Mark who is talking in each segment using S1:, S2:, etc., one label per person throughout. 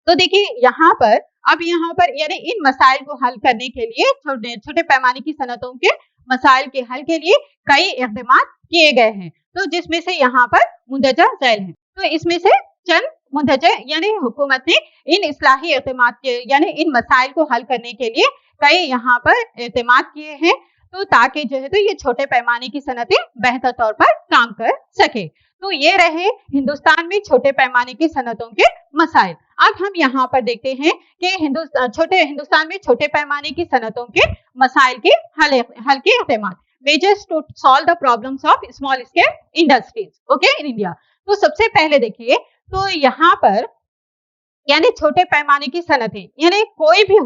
S1: तो देखिए यहाँ पर यानी इन मसाइल को हल करने के लिए छोटे पैमाने की सनतों के मसाइल के हल के लिए कई इक़दाम किए गए हैं, तो जिसमें से यहाँ पर मुंदरजा झैल है। तो इसमें से चंद मुंदरजा यानी हुकूमत ने इन इस्लाही इक़दाम के यानी इन मसाइल को हल करने के लिए कई यहाँ पर इक़दाम किए हैं, तो ताकि जो है तो ये छोटे पैमाने की सनतें बेहतर तौर पर काम कर सके। तो ये रहे हिंदुस्तान में छोटे पैमाने की सनतों के मसाइल। अब हम यहाँ पर देखते हैं कि हिंदुस्तान में छोटे पैमाने की सनतों के मसाइल के हल के इक़दाम, measures to solve the problems of small scale industries okay in India. तो सबसे पहले देखिए, तो यहाँ पर यानी छोटे पैमाने की सनतें यानी कोई भी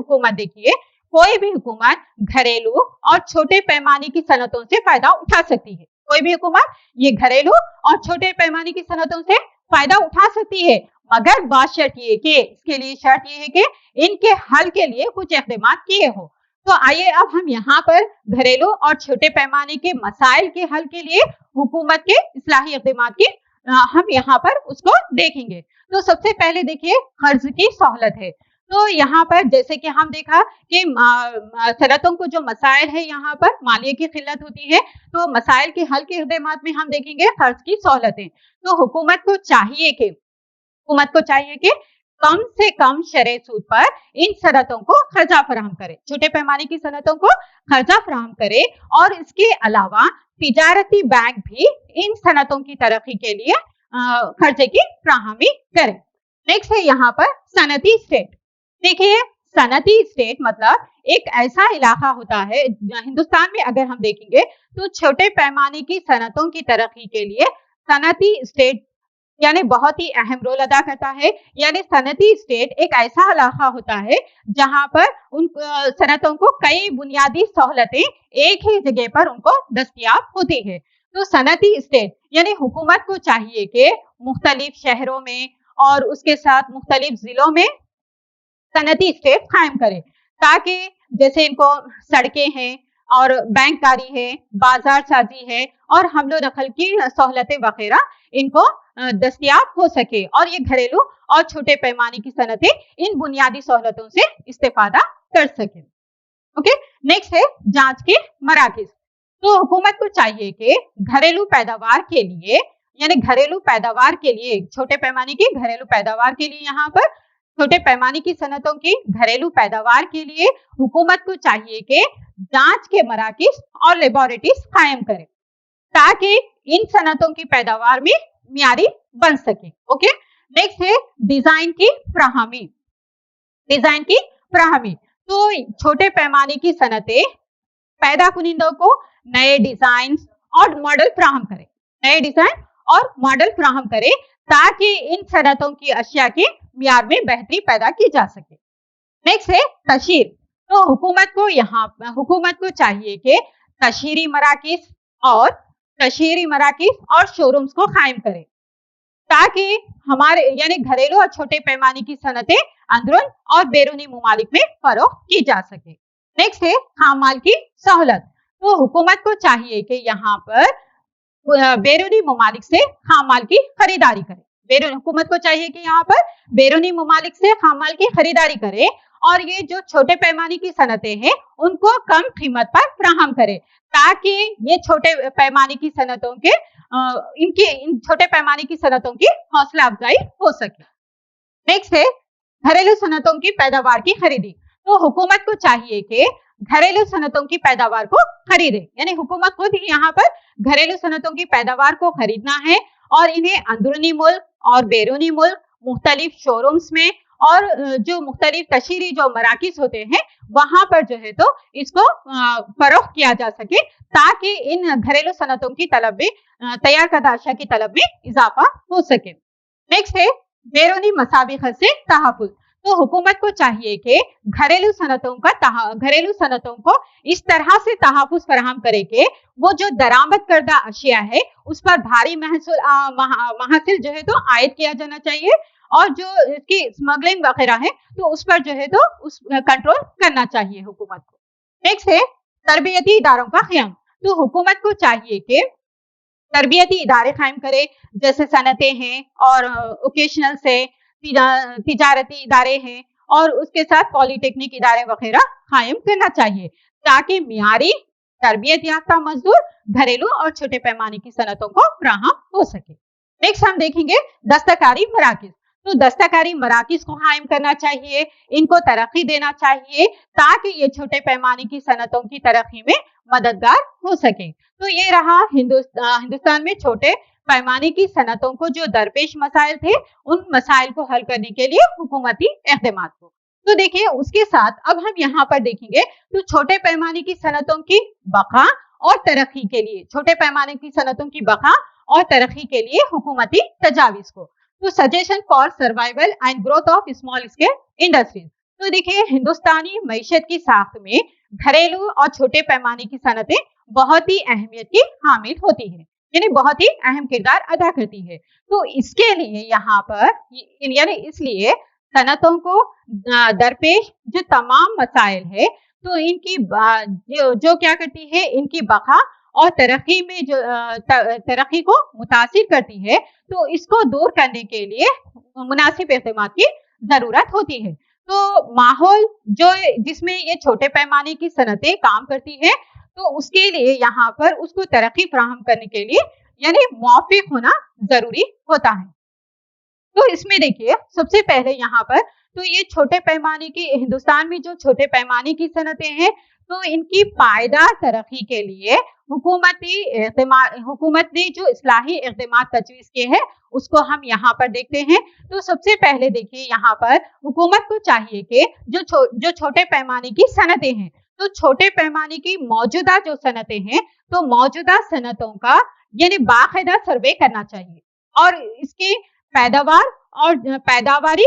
S1: हुकूमत घरेलू और छोटे पैमाने की सनतों से फायदा उठा सकती है। कोई भी हुकूमत ये घरेलू और छोटे पैमाने की सनतों से फायदा उठा सकती है, मगर इसके लिए शर्त ये है कि इनके हल के लिए कुछ इक़दाम किए हो। तो आइए अब हम यहाँ पर घरेलू और छोटे पैमाने के मसाइल के हल के लिए हुकूमत के इस्लाही इक़दाम की हम यहाँ पर उसको देखेंगे। तो सबसे पहले देखिए कर्ज की सहूलत है। तो यहाँ पर जैसे कि हम देखा कि सनतों को जो मसाइल है यहाँ पर मालिया की किल्लत होती है, तो मसाइल के हल के इक़दाम में हम देखेंगे कर्ज की सहूलतें। तो हुकूमत को चाहिए कि कम से कम शरह सूद पर इन सनतों को कर्जा फराहम करे, छोटे पैमाने की सनतों को कर्जा फराहम करे, और इसके अलावा तिजारती बैंक भी इन सनतों की तरक्की के लिए कर्जे की फराहमी करे। नेक्स्ट है यहाँ पर सनती स्टेट। देखिए सनती स्टेट मतलब एक ऐसा इलाका होता है, हिंदुस्तान में अगर हम देखेंगे तो छोटे पैमाने की सनतों की तरक्की के लिए सनती स्टेट यानी बहुत ही अहम रोल अदा करता है। यानी सनती स्टेट एक ऐसा इलाका होता है जहां पर उन सनतों को कई बुनियादी सहूलतें एक ही जगह पर उनको दस्तयाब होती है। तो सनती स्टेट यानी हुकूमत को चाहिए कि मुख्तलिफ शहरों में और उसके साथ मुख्तलिफ जिलों में सनती स्टेट कायम करे, ताकि जैसे इनको सड़कें हैं और बैंककारी है, बाजार साजी है और हमलो नकल की सहूलतें वगैरह इनको दस्तयाब हो सके, और ये घरेलू और छोटे पैमाने की सनतें इन बुनियादी सहूलतों से इस्तेफादा कर सके। ओके, नेक्स्ट है जांच के मराकिज। तो हुकूमत को चाहिए कि घरेलू पैदावार के लिए छोटे पैमाने की घरेलू पैदावार के लिए यहाँ पर छोटे पैमाने की सनतों की घरेलू पैदावार के लिए हुकूमत को चाहिए कि जांच के मराकिज और लेबोरेटरीज कायम करे, ताकि इन सनतों की पैदावार में मियारी बन सके। ओके, नेक्स्ट है डिजाइन की फराहमी। तो छोटे पैमाने की सनतें पैदा कुनिंदों को नए डिजाइन और मॉडल फराहम करे, ताकि इन सनतों की अशिया के मियार में बेहतरी पैदा की जा सके। नेक्स्ट है तशहीर। तो हुकूमत को चाहिए कि तशहीरी मराकिज और शोरूम्स को कायम करे, ताकि हमारे यानी घरेलू और छोटे पैमाने की सनतें अंदरून और बैरूनी मुमालिक में फरोख्त की जा सके। नेक्स्ट है खाम माल की सहूलत। तो हुकूमत को चाहिए कि यहाँ पर बैरूनी मुमालिक से खाम माल की खरीदारी करे। हुकूमत को चाहिए कि यहाँ पर बैरूनी मुमालिक से खाम माल की खरीदारी करे, और ये जो छोटे पैमाने की सनतें हैं उनको कम कीमत पर फराहम करे, ताकि ये छोटे पैमाने की सनतों के इन छोटे पैमाने की सनतों की हौसला अफजाई हो सके। नेक्स्ट है घरेलू सनतों की पैदावार की खरीदी। तो हुकूमत को चाहिए कि घरेलू सनतों की पैदावार को खरीदे, यानी हुकूमत खुद ही यहाँ पर घरेलू सनतों की पैदावार को खरीदना है, और इन्हें अंदरूनी मुल्क और बैरूनी मुल्क मुख्तलिफ शोरूम्स में और जो मुख्तलिफ तशहीरी जो मराकिज होते हैं वहां पर जो है तो इसको फरोख्त किया जा सके, ताकि इन घरेलू सनतों की तलब में तैयार करदा अशिया की तलब में इजाफा हो सके। नेक्स्ट है बैरूनी मसाबिक़ से तहफ़्फ़ुज़। तो हुकूमत को चाहिए कि घरेलू सनतों को इस तरह से तहफ़्फ़ुज़ फराहम करे कि वो जो दरामद करदा अशिया है उस पर भारी महसूल जो है तो आयद किया जाना चाहिए, और जो इसकी स्मगलिंग वगैरह है तो उस पर जो है तो उस कंट्रोल करना चाहिए हुकूमत को। नेक्स्ट है तरबियती इदारों का क़याम। तो हुकूमत को चाहिए कि तरबियती इदारे कायम करे, जैसे सनतें हैं और ओकेशनल से तिजारती इदारे हैं और उसके साथ पॉलिटेक्निक इदारे वगैरह कायम करना चाहिए, ताकि मियारी तरबियत याफ्ता मजदूर घरेलू और छोटे पैमाने की सनतों को फराहम हो सके। नेक्स्ट हम देखेंगे दस्तकारी मराकिज। तो दस्तकारी मराकिज को कायम करना चाहिए, इनको तरक्की देना चाहिए, ताकि ये छोटे पैमाने की सनतों की तरक्की में मददगार हो सके। तो ये रहा हिंदुस्तान में छोटे पैमाने की सनतों को जो दरपेश मसाइल थे, उन मसाइल को हल करने के लिए हुकूमती इक़दामात को। तो देखिए, उसके साथ अब हम यहाँ पर देखेंगे तो छोटे पैमाने की सनतों की बका और तरक्की के लिए, छोटे पैमाने की सनतों की बका और तरक्की के लिए हुकूमती तजावीज को। तो suggestion for survival and growth of small scale industries. तो देखिए, हिंदुस्तानी मईशत की साख्त में घरेलू और छोटे पैमाने की सनतें बहुत ही अहमियत की हामिल होती है, यानी बहुत ही अहम किरदार अदा करती है। तो इसके लिए यहाँ पर यानी इसलिए सनतों को दरपेश जो तमाम मसाइल है, तो इनकी जो क्या करती है, इनकी बका और तरक्की में जो तरक्की को मुतासिर करती है, तो इसको दूर करने के लिए मुनासिब इक़दामात की जरूरत होती है। तो माहौल जो जिसमें ये छोटे पैमाने की सनतें काम करती है, तो उसके लिए यहाँ पर उसको तरक्की फराहम करने के लिए यानी मुवाफिक होना जरूरी होता है। तो इसमें देखिए, सबसे पहले यहाँ पर तो ये छोटे पैमाने की, हिंदुस्तान में जो छोटे पैमाने की सनतें हैं, तो इनकी पायदार तरक्की के लिए हुकूमत ने जो इस्लाही इक़दामात तजवीज़ किए हैं, उसको हम यहाँ पर देखते हैं। तो सबसे पहले देखिए, यहाँ पर हुकूमत को चाहिए कि जो छोटे पैमाने की सनतें हैं, तो छोटे पैमाने की मौजूदा जो सनतें हैं, तो मौजूदा सनतों का यानी बाकायदा सर्वे करना चाहिए और इसकी पैदावारी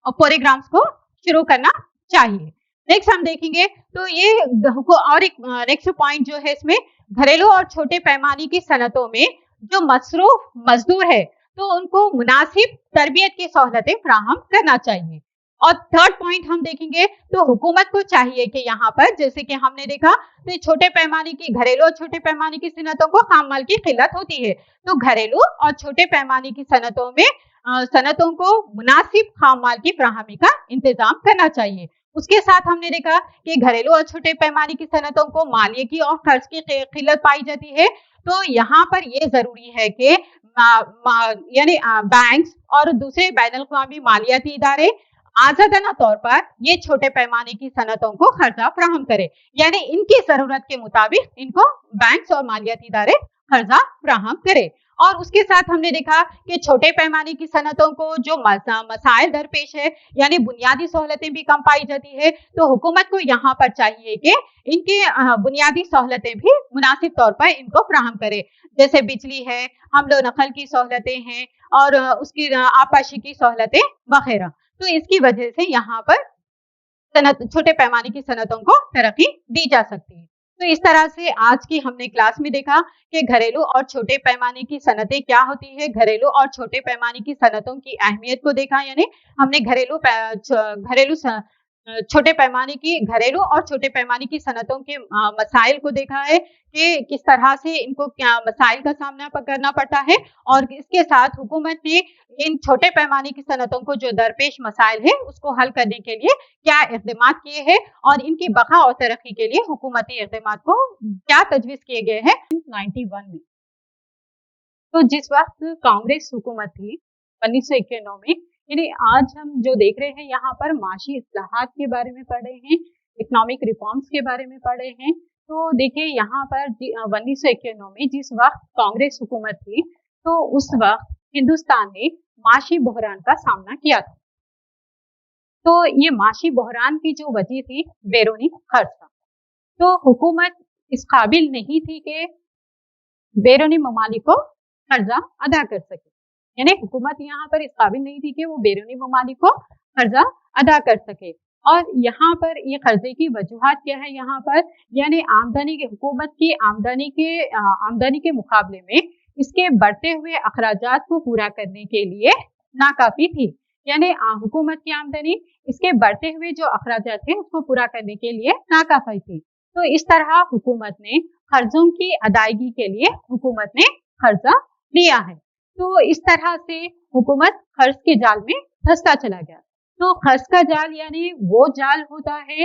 S1: और प्रोग्राम्स को शुरू करना चाहिए। नेक्स्ट हम देखेंगे तो ये और एक नेक्स्ट पॉइंट जो है इसमें, घरेलू और छोटे पैमाने की सनतों में जो मसरूफ मजदूर है, तो उनको मुनासिब तरबियत की सहूलतें फराहम करना चाहिए। और थर्ड पॉइंट हम देखेंगे तो हुकूमत को चाहिए कि यहाँ पर जैसे कि हमने देखा, तो छोटे पैमाने की घरेलू और छोटे पैमाने की सनतों को खाम माल की किल्लत होती है, तो घरेलू और छोटे पैमाने की सनतों में सनतों को मुनासिब खाम माल की फराहमी का इंतजाम करना चाहिए। उसके साथ हमने देखा कि घरेलू और छोटे पैमाने की सनतों को मालिये की और खर्च की किल्लत पाई जाती है, तो यहाँ पर ये जरूरी है कि यानी बैंक्स और दूसरे बैनुल अक़वामी मालियाती इदारे आजादाना तौर पर ये छोटे पैमाने की सनतों को खर्चा फराहम करे, यानी इनकी जरूरत के मुताबिक इनको बैंक्स और मालियाती इदारे खर्चा फराहम करे। और उसके साथ हमने देखा कि छोटे पैमाने की सनतों को जो मसाइल दरपेश है, यानी बुनियादी सहूलतें भी कम पाई जाती है, तो हुकूमत को यहाँ पर चाहिए कि इनकी बुनियादी सहूलतें भी मुनासिब तौर पर इनको फराहम करे, जैसे बिजली है, हमलो नकल की सहूलतें हैं और उसकी आपाशी की सहूलतें वगैरह। तो इसकी वजह से यहाँ पर छोटे पैमाने की सनतों को तरक्की दी जा सकती है। तो इस तरह से आज की हमने क्लास में देखा कि घरेलू और छोटे पैमाने की सनतें क्या होती है, घरेलू और छोटे पैमाने की सनतों की अहमियत को देखा, यानी हमने छोटे पैमाने की घरेलू और छोटे पैमाने की सनतों के मसाइल को देखा है कि किस तरह से इनको क्या मसाइल का सामना करना पड़ता है, और इसके साथ हुकूमत ने इन छोटे पैमाने की सनतों को जो दरपेश मसाइल है उसको हल करने के लिए क्या इक़दामात किए हैं और इनकी बका और तरक्की के लिए हुकूमती इक़दामात को क्या तजवीज़ किए गए हैं 1991 में। तो जिस वक्त कांग्रेस हुकूमत थी 1991 में, यानी आज हम जो देख रहे हैं यहाँ पर माशी इस्लाहात के बारे में पढ़ रहे हैं, इकोनॉमिक रिफॉर्म्स के बारे में पढ़ रहे हैं। तो देखिए यहाँ पर 1991 में जिस वक्त कांग्रेस हुकूमत थी, तो उस वक्त हिंदुस्तान ने माशी बहरान का सामना किया था। तो ये माशी बहरान की जो वजह थी बैरूनी खर्च था, तो हुकूमत इस काबिल नहीं थी कि बैरूनी ममालिक को कर्जा अदा कर सके, यानी हुकूमत यहाँ पर इस काबिल नहीं थी कि वो बैरूनी ममालिक को कर्जा अदा कर सके। और यहाँ पर ये कर्जे की वजूहात क्या है, यहाँ पर यानी आमदनी के हुकूमत की आमदनी के मुकाबले में इसके बढ़ते हुए अखराजात को पूरा करने के लिए नाकाफी थी, यानी हुकूमत की आमदनी इसके बढ़ते हुए जो अखराजात थे उसको पूरा करने के लिए नाकाफी थी। तो इस तरह हुकूमत ने कर्जों की अदायगी के लिए कर्जा लिया है। तो इस तरह से हुकूमत कर्ज के जाल में फंसता चला गया। तो खर्च का जाल यानी वो जाल होता है,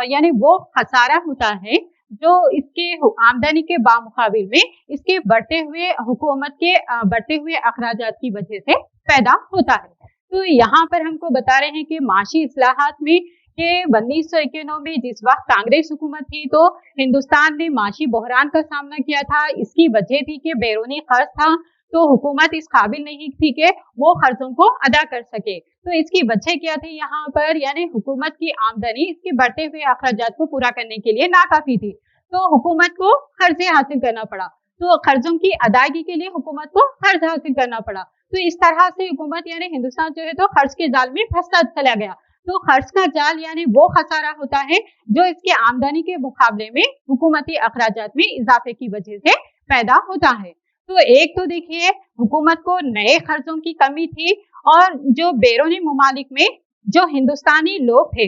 S1: यानी वो खसारा होता है जो इसके आमदनी के बामुकाबिल में इसके बढ़ते हुए हुकूमत के बढ़ते हुए अखराजात की वजह से पैदा होता है। तो यहाँ पर हमको बता रहे हैं कि माशी इस्लाहात में कि 1991 में जिस वक्त कांग्रेस हुकूमत थी तो हिंदुस्तान ने माशी बहरान का सामना किया था। इसकी वजह थी कि बैरूनी खर्च था, तो हुकूमत इस काबिल नहीं थी कि वो खर्चों को अदा कर सके। तो इसकी वजह क्या थी यहाँ पर, यानी हुकूमत की आमदनी इसके बढ़ते हुए अखराजात को पूरा करने के लिए नाकाफी थी, तो हुकूमत को कर्जे हासिल करना पड़ा। तो कर्जों की अदायगी के लिए हुकूमत को कर्ज हासिल करना पड़ा। तो इस तरह से हुकूमत यानी हिंदुस्तान जो है तो कर्ज के जाल में फंसता चला गया। तो कर्ज का जाल यानी वो खसारा होता है जो इसके आमदनी के मुकाबले में हुकूमती अखराजात में इजाफे की वजह से पैदा होता है। तो एक तो देखिए हुकूमत को नए कर्जों की कमी थी, और जो बैरूनी मुमालिक में जो हिंदुस्तानी लोग थे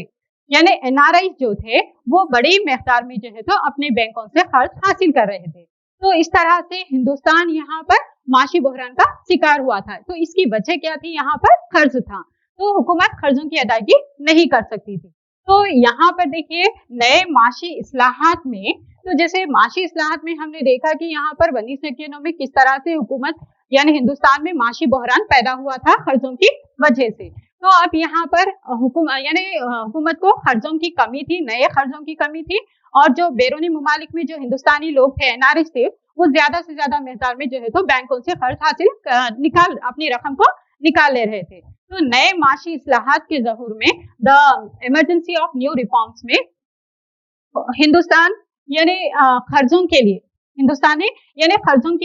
S1: यानी NRI जो थे वो बड़ी मिकदार में जो है तो अपने बैंकों से कर्ज हासिल कर रहे थे। तो इस तरह से हिंदुस्तान यहाँ पर माशी बहरान का शिकार हुआ था। तो इसकी वजह क्या थी, यहाँ पर कर्ज था, तो हुकूमत कर्जों की अदायगी नहीं कर सकती थी। तो यहाँ पर देखिए नए माशी इस्लाहात में, तो जैसे माशी इस्लाहात में हमने देखा कि यहाँ पर 1991 में किस तरह से हुकूमत यानी हिंदुस्तान में माशी बहरान पैदा हुआ था कर्जों की वजह से। तो अब यहाँ पर हुकूमत को कर्जों की कमी थी, नए कर्जों की कमी थी, और जो बैरूनी मुमालिक में जो हिंदुस्तानी लोग थे NRI थे वो ज्यादा से ज्यादा मिकदार में जो है तो बैंकों से कर्ज हासिल अपनी रकम को निकाल ले रहे थे। तो नए माशी इस्लाहात के ज़हूर में the emergency of new reforms में हिंदुस्तान यानी कर्जों के लिए हिंदुस्तान ने यानी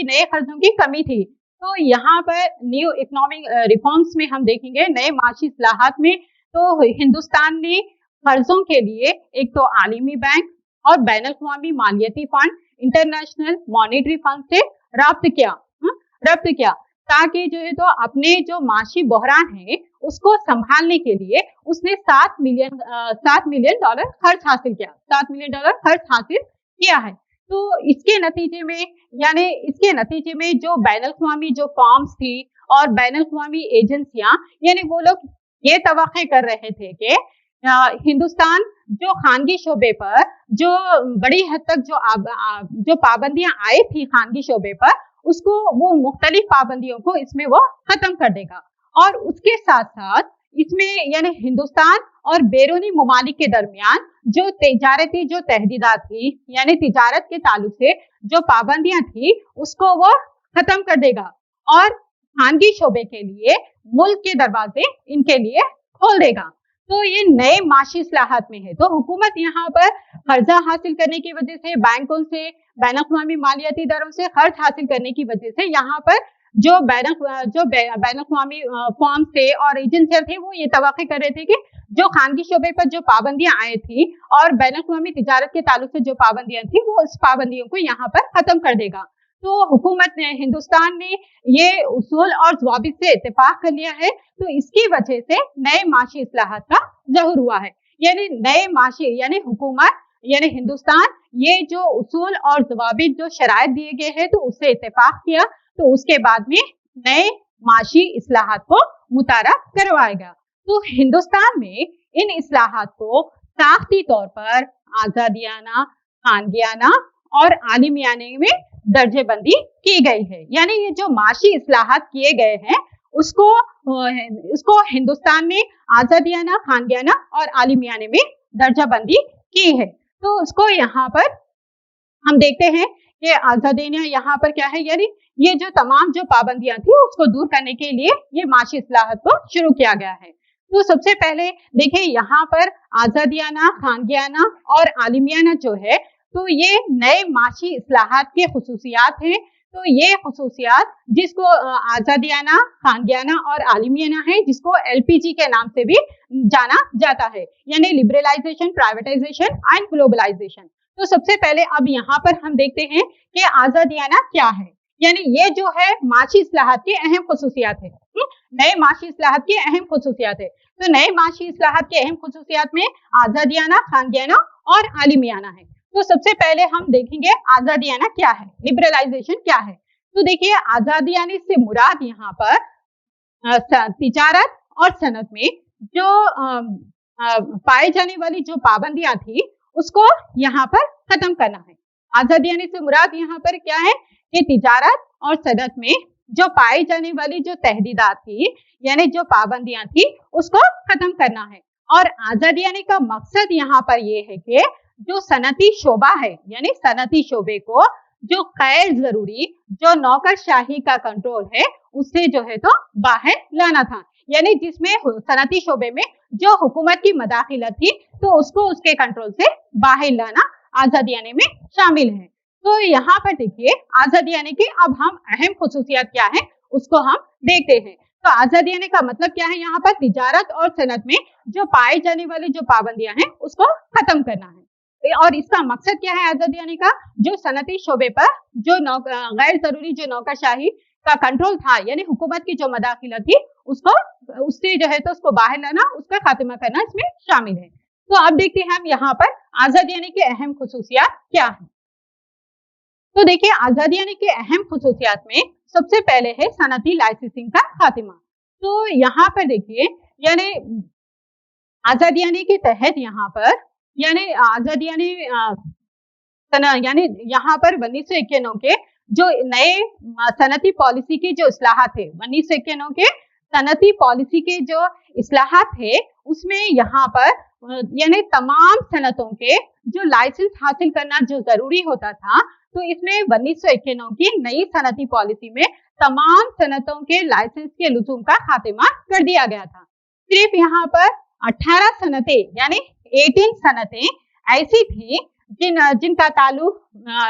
S1: नए कर्जों की कमी थी। तो यहाँ पर न्यू इकोनॉमिक रिफॉर्म्स में हम देखेंगे नए माशी इस्लाहात में तो हिंदुस्तान ने कर्जों के लिए एक तो आलमी बैंक और बैनुल-अक़वामी मालियाती फंड इंटरनेशनल मॉनेटरी फंड से रब्त किया ताकि जो है तो अपने जो माशी बहरान है उसको संभालने के लिए उसने $7 मिलियन खर्च हासिल किया, $7 मिलियन खर्च हासिल किया है। तो इसके नतीजे में जो बैनुल-अक़वामी जो फॉर्म्स थी और बैनुल-अक़वामी एजेंसियां यानी वो लोग ये तवक्को कर रहे थे कि हिंदुस्तान जो खानगी शोबे पर जो बड़ी हद तक जो पाबंदियां आई थी खानगी शोबे पर, उसको वो मुख्तलिफ पाबंदियों को इसमें वो खत्म कर देगा। और उसके साथ साथ इसमें यानी हिंदुस्तान और बैरूनी मुमालिक के दरमियान जो तिजारती जो तहदीदात थी यानी तिजारत के ताल्लुक से जो पाबंदियां थी उसको वो खत्म कर देगा, और खानगी शोबे के लिए मुल्क के दरवाजे इनके लिए खोल देगा। तो ये नए माशी इस्लाहात में है। तो हुकूमत यहाँ पर कर्जा हासिल करने की वजह से बैंकों से बैनुल-अक़वामी मालियाती दरों से कर्ज हासिल करने की वजह से यहाँ पर जो बैनुल-अक़वामी फॉर्म थे और एजेंसियां थे वो ये तवक्को कर रहे थे कि जो खानगी शोबे पर जो पाबंदियां आई थी और बैनुल-अक़वामी तिजारत के ताल्लुक से जो पाबंदियां थी वो इस पाबंदियों को यहाँ पर खत्म कर देगा। तो हुकूमत ने हिंदुस्तान ने ये उसूल और ज़वाबित से इत्तेफाक कर लिया है। तो इसकी वजह से नए माशी इस्लाहात का ज़हूर हुआ है, यानी नए माशी यानी हुकूमत यानी हिंदुस्तान ये जो उसूल और ज़वाबित जो शराइत दिए गए हैं तो उससे इत्तेफाक किया, तो उसके बाद में नए माशी इस्लाहात को मुतारफ करवाएगा। तो हिंदुस्तान में इन इस्लाहात को साख्ती तौर पर आजादियाना, खानगियाना और आलिमियाने में दर्जेबंदी की गई है। यानी ये जो माशी इस्लाहात किए गए हैं उसको हिंदुस्तान ने आजादियाना, खानगियाना और आलिमियाने में दर्जाबंदी की है। तो उसको यहाँ पर हम देखते हैं कि आजादियाना यहाँ पर क्या है, यानी ये जो तमाम जो पाबंदियां थी उसको दूर करने के लिए ये माशी इस्लाहात को शुरू किया गया है। तो सबसे पहले देखिए यहाँ पर आजादियाना, खानगियाना और आलिमियाना जो है तो ये नए माशी इस्लाहात के खुसूसियात हैं। तो ये खुसूसियात जिसको आजादियाना, खानगियाना और आलिमियाना है, जिसको LPG के नाम से भी जाना जाता है, यानी लिबरलाइजेशन, प्राइवेटाइजेशन एंड ग्लोबलाइजेशन। तो सबसे पहले अब यहाँ पर हम देखते हैं कि आजादियाना क्या है, यानी ये जो है माशी इस्लाहात की अहम खुसूसियात है। नए माशी इस्लाहात की अहम खुसूसियात है। तो नए माशी इस्लाहात के अहम खुसूसियात में आजादियाना, खानगियाना और आलिमियाना है। तो सबसे पहले हम देखेंगे आजादियाना क्या है, लिबरलाइजेशन क्या है। तो देखिए आजादियाना से मुराद यहाँ पर तिजारत और सनत में जो पाए जाने वाली जो पाबंदियां थी उसको यहाँ पर खत्म करना है। आजादी आने से मुराद यहाँ पर क्या है कि तिजारत और सनत में जो पाई जाने वाली जो तहदीदात थी यानी जो पाबंदियां थी उसको खत्म करना है। और आजादी आने का मकसद यहाँ पर ये है कि जो सनती शोबा है यानी सनती शोबे को जो गैर जरूरी जो नौकरशाही का कंट्रोल है उससे जो है तो बाहर लाना था, यानी जिसमें सनती शोबे में जो हुकूमत की मदाखिलत थी तो उसको उसके कंट्रोल से बाहर लाना आजादी आने में शामिल है। तो यहाँ पर देखिए आजादी आने की अब हम अहम खुसूसियात क्या है उसको हम देखते हैं। तो आजादी आने का मतलब क्या है, यहाँ पर तिजारत और सनत में जो पाए जाने वाली जो पाबंदियां हैं उसको खत्म करना है। और इसका मकसद क्या है आजादी आने का, जो सनती शोबे पर जो गैर जरूरी जो नौकरशाही का कंट्रोल था यानी हुकूमत की जो मदाखिलत थी उसको उससे जो है तो उसको बाहर लाना उसका खात्मा करना इसमें शामिल है। तो अब देखते हैं हम यहाँ पर आजादी आने की अहम खुसूसियात क्या है। तो देखिए आजादी आने के अहम खुसूसियात में सबसे पहले है सनती लाइसेंसिंग का खात्मा। तो यहाँ पर देखिए यानी आजादी आने के तहत यहाँ पर यानी आजादी आने यानी यहाँ पर 1991 के जो नए सनती पॉलिसी के जो इस्लाहात थे 1991 के सनती पॉलिसी के जो इस्लाहात थे उसमें यहाँ पर यानी तमाम सनतों के जो लाइसेंस हासिल करना जो जरूरी होता था तो इसमें 1991 की नई सनती पॉलिसी में तमाम सनतों के लाइसेंस के लुज़ूम का खात्मा कर दिया गया था। सिर्फ यहाँ पर 18 सनतें यानी 18 सनतें ऐसी थी जिनका ताल्लुक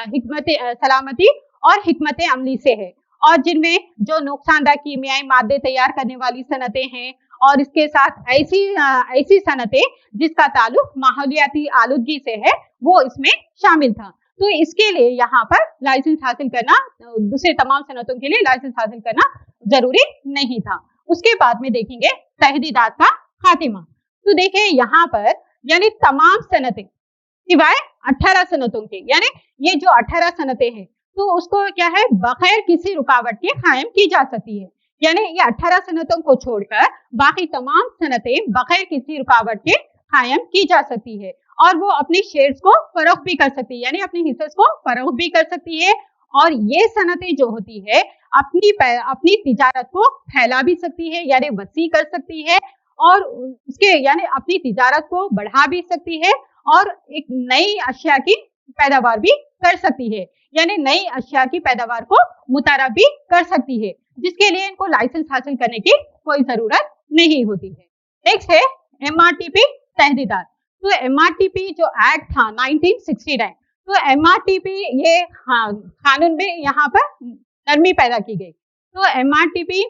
S1: हिकमत सलामती और हिकमत अमली से है और जिनमें जो नुकसानदायक कीमियाई मादे तैयार करने वाली सनतें हैं और इसके साथ ऐसी सनतें जिसका ताल्लुक माहौलियाती आलूदगी से है वो इसमें शामिल था। तो इसके लिए यहाँ पर लाइसेंस हासिल करना दूसरे तमाम सनतों के लिए लाइसेंस हासिल करना जरूरी नहीं था। उसके बाद में देखेंगे तहदीदात का खात्मा। तो देखिए यहाँ पर यानी तमाम सनतें सिवाय 18 सनतों के यानी ये जो 18 सनतें हैं तो उसको क्या है बगैर किसी रुकावट के कायम की जा सकती है, यानी ये 18 सनतों को छोड़कर बाकी तमाम सनतें बगैर किसी रुकावट के कायम की जा सकती है और वो अपने शेयर्स को फरोख्त भी कर सकती है यानी अपने हिस्से को फरोख्त भी कर सकती है। और ये सनतें जो होती है अपनी तिजारत को फैला भी सकती है यानी वसी कर सकती है और उसके यानी अपनी तिजारत को बढ़ा भी सकती है और एक नई अशिया की पैदावार भी कर सकती है यानी नई अशिया की पैदावार को मुतारफ भी कर सकती है, जिसके लिए इनको लाइसेंस हासिल करने की कोई जरूरत नहीं होती है। नेक्स्ट है MRTP तहदीदात। तो MRTP जो एक्ट था 1969 तो MRTP ये कानून में यहाँ पर नरमी पैदा की गई। तो MRTP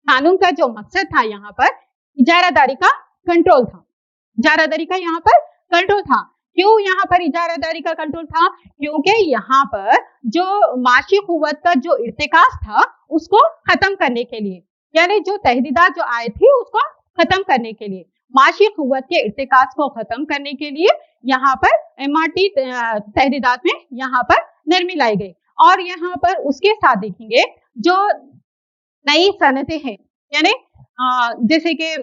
S1: कानून का जो मकसद था यहाँ पर इजारादारी का कंट्रोल था, इजारादारी का यहाँ पर कंट्रोल था। क्यों यहाँ पर इजारादारी का कंट्रोल था, क्योंकि यहाँ पर जो माशी कुव्वत का जो इर्तिकाज था उसको खत्म करने के लिए यानी जो तहदीदात जो आए थी उसको खत्म करने के लिए माशी कुव्वत के इर्तिकाज को खत्म करने के लिए यहाँ पर MRT तहदीदात में यहाँ पर नरमी लाई गई। और यहाँ पर उसके साथ देखेंगे जो नई सनतें हैं यानी जैसे कि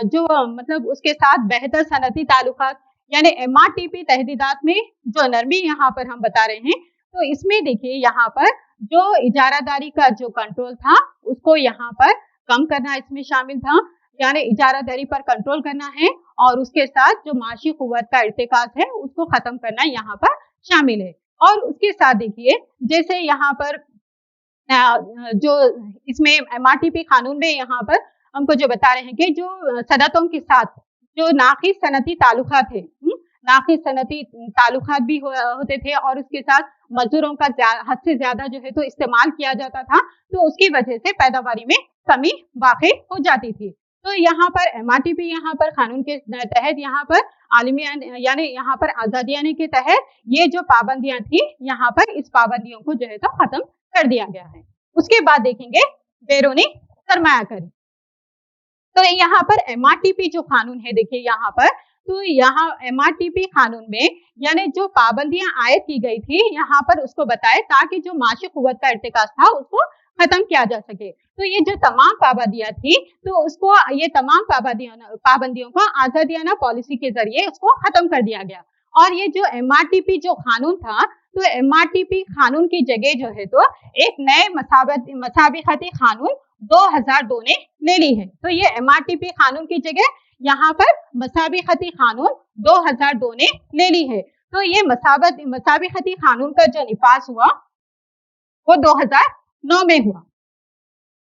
S1: जो मतलब उसके साथ बेहतर सनती ताल्लुकात यानी MRTP तहदीदात में जो नरमी यहाँ पर हम बता रहे हैं तो इसमें देखिए यहाँ पर जो इजारादारी का जो कंट्रोल था उसको यहाँ पर कम करना इसमें शामिल था यानी इजारादारी पर कंट्रोल करना है और उसके साथ जो माशी कुव्वत का इर्तिकाज है उसको खत्म करना यहाँ पर शामिल है। और उसके साथ देखिए जैसे यहाँ पर जो इसमें MRTP कानून में यहाँ पर हमको जो बता रहे हैं कि जो सनतों के साथ जो नाक़िस सनती ताल्लुकात है नाक़िस सनती ताल्लुकात भी होते थे और उसके साथ मजदूरों का हद से ज्यादा जो है तो इस्तेमाल किया जाता था तो उसकी वजह से पैदावारी में कमी वाक़ई हो जाती थी। तो यहाँ पर MRTP यहाँ पर कानून के तहत यहाँ पर आलमी यानी यहाँ पर आजादी आने के तहत ये जो पाबंदियां थी यहाँ पर इस पाबंदियों को जो है तो खत्म कर दिया गया है। उसके बाद देखेंगे बैरूनी सरमायाकारी। तो यहाँ पर MRTP जो कानून है देखिए यहाँ पर तो यहाँ MRTP कानून में यानी जो पाबंदियां आयद की गई थी यहाँ पर उसको बताए ताकि जो माशी कुव्वत का इर्तिकाज था उसको खत्म किया जा सके। तो ये जो तमाम पाबंदियां थी, तो उसको ये तमाम पाबंदियों को आजादियाना पॉलिसी के जरिए उसको खत्म कर दिया गया। और ये जो MRTP जो कानून था, तो MRTP कानून की जगह जो है तो एक नए मसाबिकती कानून 2002 ने ले ली है। तो ये MRTP कानून की जगह यहाँ पर मसाबिकती कानून 2002 ने ले ली है। तो ये मसाबिकती कानून का जो निफाज हुआ वो 2009 में हुआ,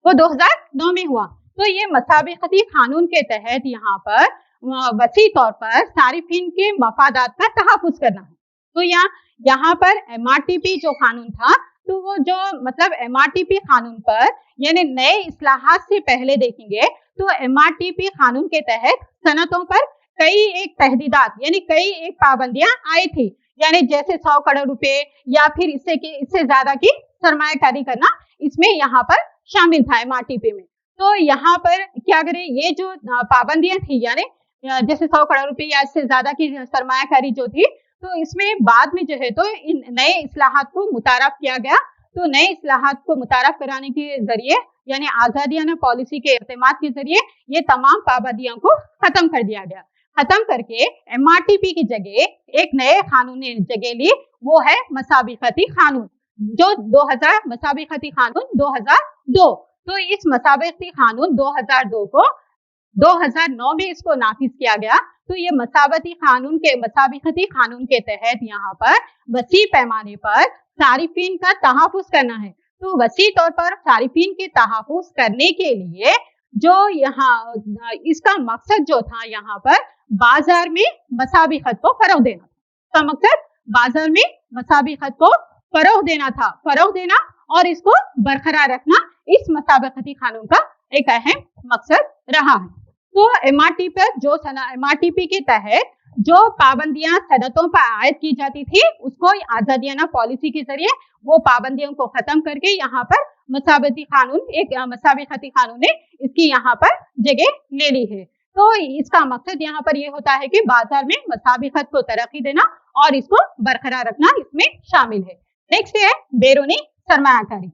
S1: वो 2009 में हुआ। तो ये मसाबिकती कानून के तहत यहाँ पर वसी तौर पर सारिफिन के मफादात का तहफ़्फ़ुज़ करना है। तो यहाँ पर MRTP जो कानून था, तो वो जो मतलब MRTP कानून पर यानी नए इस्लाहात से पहले देखेंगे तो MRTP कानून के तहत सनतों पर कई एक तहदीदात यानी कई एक पाबंदियां आई थी, यानी जैसे 100 करोड़ रुपए या फिर इससे ज्यादा की सरमायाकारी करना इसमें यहाँ पर शामिल था MRTP में। तो यहाँ पर क्या करें, ये जो पाबंदियां थी यानी जैसे 100 करोड़ रुपए या इससे ज्यादा की सरमायाकारी जो थी, तो इसमें बाद में जो है तो इन नए इस्लाहात को मुतारफ किया गया। तो नए इस्लाहात को मुतारफ कराने के जरिए यानी आजादियाना पॉलिसी के इक़दामात के जरिए ये तमाम पाबंदियों को खत्म कर दिया गया। खत्म करके MRTP की जगह एक नए कानून ने जगह ली, वो है मसाबिकती कानून जो मसाबिकती कानून 2002। तो इस मसाबिकती कानून 2002 को 2009 में इसको नाफिज किया गया। तो ये मसाबिकती कानून के तहत यहाँ पर वसी पैमाने पर सारिफिन का तहफ़्फ़ुज़ करना है। तो वसी तौर पर सारिफिन के तहफ़्फ़ुज़ करने के लिए जो यहाँ इसका मकसद जो था यहाँ पर बाजार में मसाबिकत को फरोग देना। इसका मकसद बाजार में मसाबिकत को फरोग देना था, फरोग देना और इसको बरकरार रखना इस मसाबिकती कानून का एक अहम मकसद रहा है। तो MRTP के तहत जो पाबंदियां सनतों पर आयद की जाती थी उसको आजादियाना पॉलिसी के जरिए वो पाबंदियों को खत्म करके यहाँ पर मसाबिकती कानून ने इसकी यहाँ पर जगह ले ली है। तो इसका मकसद यहाँ पर ये होता है कि बाजार में मसाबिकत को तरक्की देना और इसको बरकरार रखना इसमें शामिल है। नेक्स्ट है बैरूनी सरमायाकारी।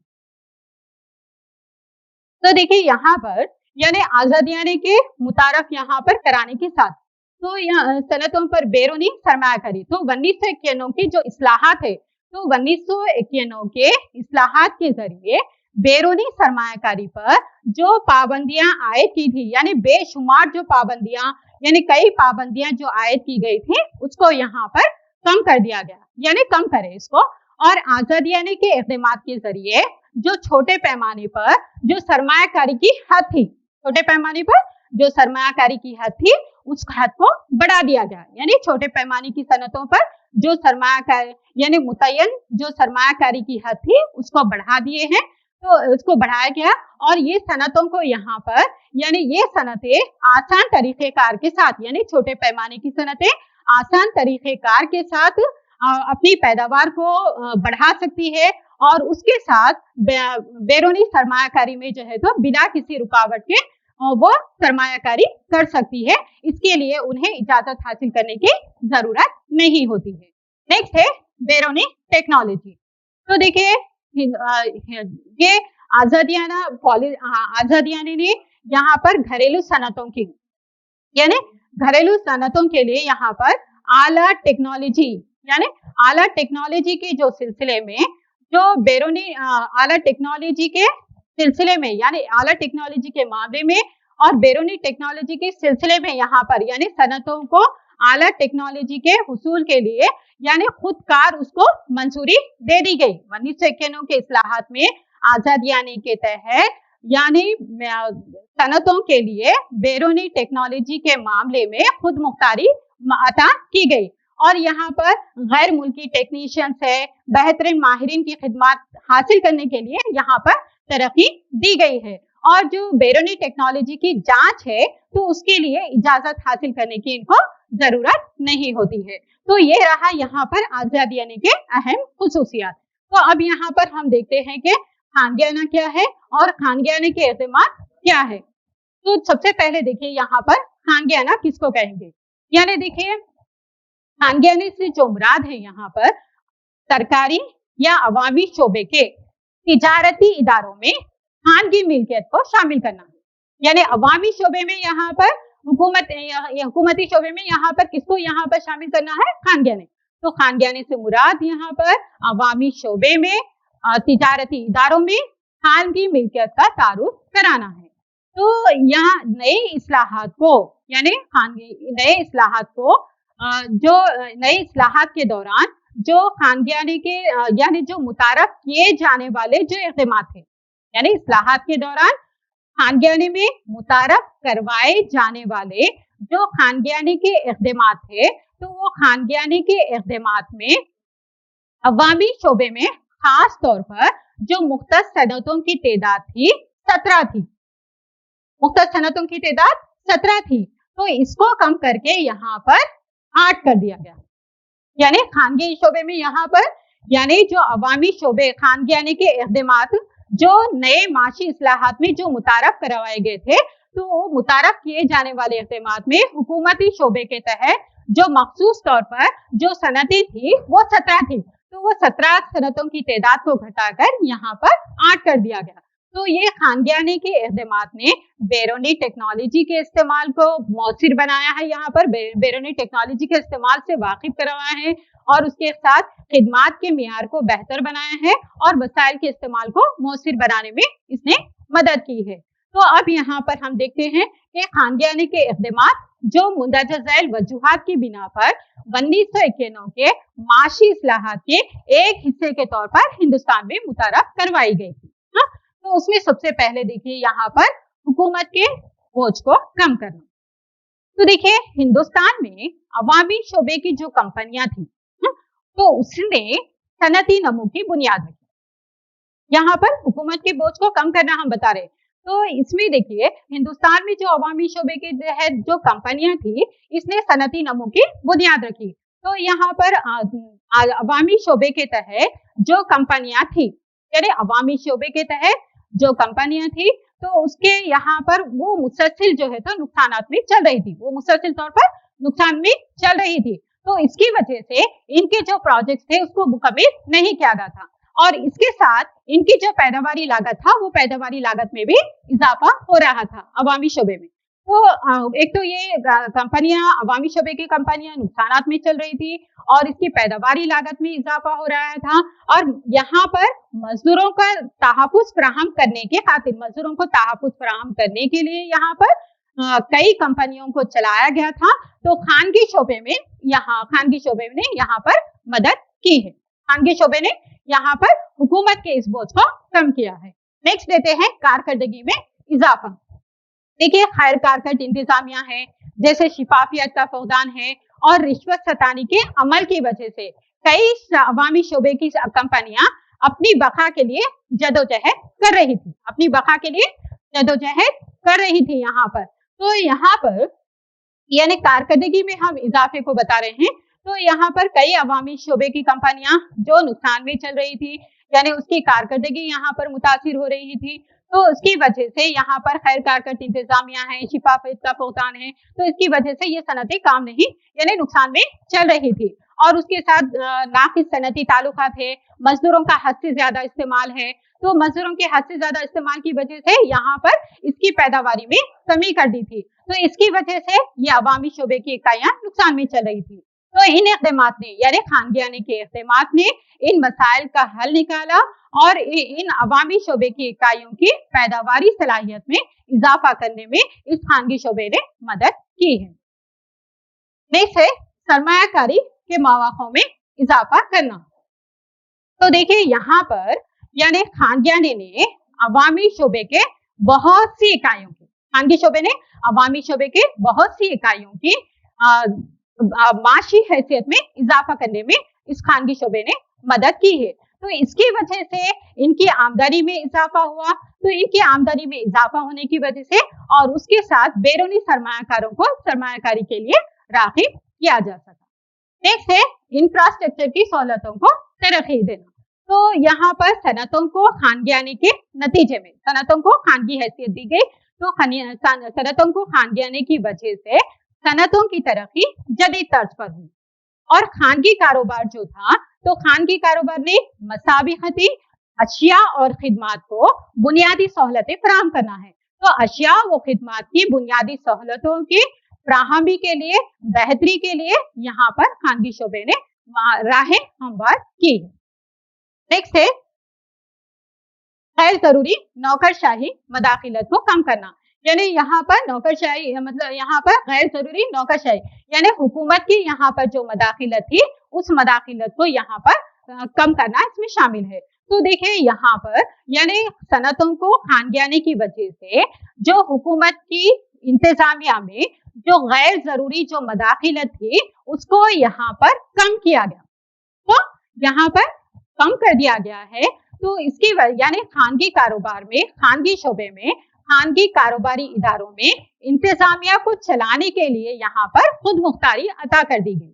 S1: तो देखिए यहाँ पर यानी आजादियाने के मुतारफ यहाँ पर कराने के साथ तो सनतों पर बैरूनी सरमायाकारी। तो 1991 की जो इस्लाहात है, तो 1991 के इस्लाहात के जरिए बैरूनी सरमायाकारी पर जो पाबंदियां आयद की थी यानी बेशुमार जो पाबंदियां यानी कई पाबंदियां जो आयद की गई थी उसको यहाँ पर कम कर दिया गया, यानी कम करे इसको। और आजादियाने के इक़दामात के जरिए जो छोटे पैमाने पर जो सरमायाकारी की हद थी, छोटे पैमाने पर जो सरमायाकारी की हद थी उस हद को बढ़ा दिया गया, यानी छोटे पैमाने की सनतों पर जो सरमायाकारी यानी मुतय्यन जो सरमायाकारी की हद थी उसको बढ़ा दिए हैं। तो उसको बढ़ाया गया और ये सनतों को यहाँ पर यानी ये सनतें आसान तरीक़ेकार के साथ यानी छोटे पैमाने की सनतें आसान तरीक़ेकार के साथ अपनी पैदावार को बढ़ा सकती है और उसके साथ बैरूनी सरमायाकारी में जो है तो बिना किसी रुकावट के वो सरमायाकारी कर सकती है। इसके लिए उन्हें इजाजत हासिल करने की जरूरत नहीं होती है। नेक्स्ट है बैरूनी टेक्नोलॉजी। तो देखिए ये आजादियाने ने यहाँ पर घरेलू सनतों की यानी घरेलू सनतों के लिए यहाँ पर आला टेक्नोलॉजी यानी आला टेक्नोलॉजी के जो सिलसिले में जो बैरूनी आला टेक्नोलॉजी के सिलसिले में यानी आला टेक्नोलॉजी के मामले में और बैरूनी टेक्नोलॉजी के सिलसिले में यहाँ पर यानी सनतों को आला टेक्नोलॉजी के हुसूल के लिए यानी खुदकार उसको मंजूरी दे दी गई। 1991 के इस्लाहात में आजादियाने के तहत यानी सनतों के लिए बैरूनी टेक्नोलॉजी के मामले में खुद मुख्तारी अता की गई और यहाँ पर गैर मुल्की टेक्नीशियन से बेहतरीन माहिरीन की खिदमत हासिल करने के लिए यहाँ पर तरक्की दी गई है। और जो बैरूनी टेक्नोलॉजी की जांच है तो उसके लिए इजाजत हासिल करने की इनको जरूरत नहीं होती है। तो ये रहा यहाँ पर आजादियाने के अहम खुसूसियात। तो अब यहाँ पर हम देखते हैं कि खानगियाना क्या है और खानगियाने के इक़दामात क्या है। तो सबसे पहले देखिए यहाँ पर खानगियाना किसको कहेंगे, यानी देखिए खानगियाने से जो मुराद है यहाँ पर सरकारी या अवामी शोबे के तिजारती इदारों में खानगी मिल्कियत को शामिल करना है। यानी अवामी शोबे में यहाँ पर हुकूमती शोबे में यहाँ पर किसको यहाँ पर शामिल करना है? खानगियाने। तो खानगियाने से मुराद यहाँ पर अवामी शोबे में तिजारती इदारों में खानगी मिल्कियत का तारुफ कराना है। तो यहाँ नए इस्लाहात को यानी नए इस्लाहात के दौरान जो खानगियाने के यानी जो मुतारफ किए जाने वाले जो इक़दामात थे, यानी इस्लाहात के दौरान खानगियाने में मुतारफ करवाए जाने वाले जो खानगियाने के इक़दामात थे, तो वो खानगियाने के इक़दामात में अवामी शोबे में खास तौर पर जो मुख्तस सनतों की तादाद थी 17 थी। मुख्तस सनतों की तादाद 17 थी, तो इसको कम करके यहाँ पर 8 कर दिया गया। यानी खानगी शोबे में यहाँ पर यानी जो अवामी शोबे खानगियाने के इक़दामात जो नए माशी इस्लाहात में जो मुतारफ करवाए गए थे, तो वो मुतारफ किए जाने वाले इक़दामात में हुकूमती शोबे के तहत जो मखसूस तौर पर जो सनतें थी वो 17 थी, तो वो 17 सनतों की तादाद को घटाकर यहाँ पर 8 कर दिया गया। तो ये खानगियाने के इक़दामात ने बैरूनी टेक्नोलॉजी के इस्तेमाल को मौसर बनाया है, यहाँ पर बैरूनी टेक्नोलॉजी के इस्तेमाल से वाकिफ करवाया है और उसके साथ खिदमात के मियार को बेहतर बनाया है और वसाइल के इस्तेमाल को मौसर बनाने में इसने मदद की है। तो अब यहाँ पर हम देखते हैं कि खानगियाने के इक़दामात जो मुंदरजा झैल वजूहात की बिना पर 1991 के माशी इस्लाहात के एक हिस्से के तौर पर हिंदुस्तान में मुतारफ करवाई गई थी। तो उसमें सबसे पहले देखिए यहाँ पर हुकूमत के बोझ को कम करना। तो देखिए हिंदुस्तान में अवामी शोबे की जो कंपनियां थी, तो उसने सनती नमू की बुनियाद रखी। यहाँ पर हुकूमत के बोझ को कम करना हम बता रहे। तो इसमें देखिए हिंदुस्तान में जो अवामी शोबे के तहत जो कंपनियां थी, इसने सनती नमू की बुनियाद रखी। तो यहाँ पर अवामी शोबे के तहत जो कंपनियां थी, यानी अवामी शोबे के तहत जो कंपनियां थी, तो उसके यहाँ पर वो मुसलसिल जो है तो नुकसानात में चल रही थी, वो मुसलसिल तौर पर नुकसान में चल रही थी। तो इसकी वजह से इनके जो प्रोजेक्ट थे उसको मुकम्मल नहीं किया गया था और इसके साथ इनकी जो पैदावारी लागत था वो पैदावारी लागत में भी इजाफा हो रहा था अवामी शोबे में। तो एक तो ये कंपनियां अवामी शोबे की कंपनियां नुकसानात में चल रही थी और इसकी पैदावारी लागत में इजाफा हो रहा था और यहाँ पर मजदूरों का तहफ़्फ़ुज़ फराहम करने के खातिर मजदूरों को तहफ़्फ़ुज़ फराहम करने के लिए यहाँ पर कई कंपनियों को चलाया गया था। तो खानगी शोबे ने यहाँ पर मदद की है। खानगी शोबे ने यहाँ पर हुकूमत के इस बोझ को कम किया है। नेक्स्ट देते हैं कारकर्दगी में इजाफा। देखिए खैर कारकर्द इंतजामिया है, जैसे शिफाफियत का फौदान है और रिश्वत सतानी के अमल की वजह से कई अवामी शोबे की कंपनियां अपनी बका के लिए जदोजहद कर रही थी, अपनी बका के लिए जदोजहद कर रही थी यहाँ पर। तो यहाँ पर यानी कारकर्दगी में हम इजाफे को बता रहे हैं। तो यहाँ पर कई अवामी शोबे की कंपनियां जो नुकसान में चल रही थी, यानी उसकी कारकर्दगी यहाँ पर मुतासिर हो रही थी, तो उसकी वजह से यहाँ पर खैर कारकर्द इंतजामिया है, शिफाफियत का फौदान है, तो इसकी वजह से ये सनतें काम नहीं यानी नुकसान में चल रही थी और उसके साथ नाकिस सनती ताल्लुकात है, मजदूरों का हद से ज्यादा इस्तेमाल है। तो मजदूरों के हद से ज्यादा इस्तेमाल की वजह से यहाँ पर इसकी पैदावारी में कमी कर दी थी, तो इसकी वजह से ये अवामी शोबे की इकाइयां नुकसान में चल रही थी। तो इन इक़दामात ने यानी खानगियाने के इक़दामात ने इन मसाइल का हल निकाला और इन अवामी शोबे की इकाइयों की पैदावारी सलाहियत में इजाफा करने में इस खानगी शोबे ने मदद की है। नेक्स्ट है सरमायाकारी के मौक़ों में इजाफा करना। तो देखिए यहाँ पर यानी खानगियाने ने अवामी शोबे के बहुत सी इकाइयों की खानगी शोबे ने अवामी शोबे के बहुत सी इकाइयों की माशी हैसियत में इजाफा करने में इस खानगी शोबे ने मदद की है। तो इसकी वजह से इनकी आमदनी में इजाफा हुआ। तो इनकी आमदनी में इजाफा होने की वजह से और उसके साथ बैरूनी सरमायाकारों को सरमायाकारी के लिए राग़िब किया जा सका। नेक्स्ट है इंफ्रास्ट्रक्चर की सहूलतों को तरक्की देना। तो यहाँ पर सनतों को खानगियाने के नतीजे में सनतों को खानगी हैसियत दी गई। तो सनतों को खानगियाने की वजह से सनतों की तरक्की जदीद तर्ज पर हुई और खानगी कारोबार जो था, तो खानगी कारोबार ने मसाबिकती अशिया और खिदमात को बुनियादी सहूलतें फराहम करना है। तो अशिया व खिदमात की बुनियादी सहूलतों की फराहमी के लिए, बेहतरी के लिए यहाँ पर खानगी शोबे ने राहें हमवार की है। नेक्स्ट है गैर जरूरी नौकरशाही मदाखिलत को कम करना। यानी यहाँ पर नौकरशाही मतलब यहाँ पर गैर जरूरी नौकरशाही यानी हुकूमत की यहाँ पर जो मदाखिलत थी उस मदाखिलत को यहाँ पर कम करना इसमें शामिल है। तो देखिए यहाँ पर यानी सनतों को खानगियाने की वजह से जो हुकूमत की इंतजामिया में जो गैर जरूरी जो मदाखिलत थी उसको यहाँ पर कम किया गया। तो यहाँ पर कम कर दिया गया है। तो इसकी यानी खानगी कारोबार में, खानगी शोबे में, खानगी कारोबारी इदारों में इंतजामिया को चलाने के लिए यहाँ पर खुद मुख्तारी अता कर दी गई।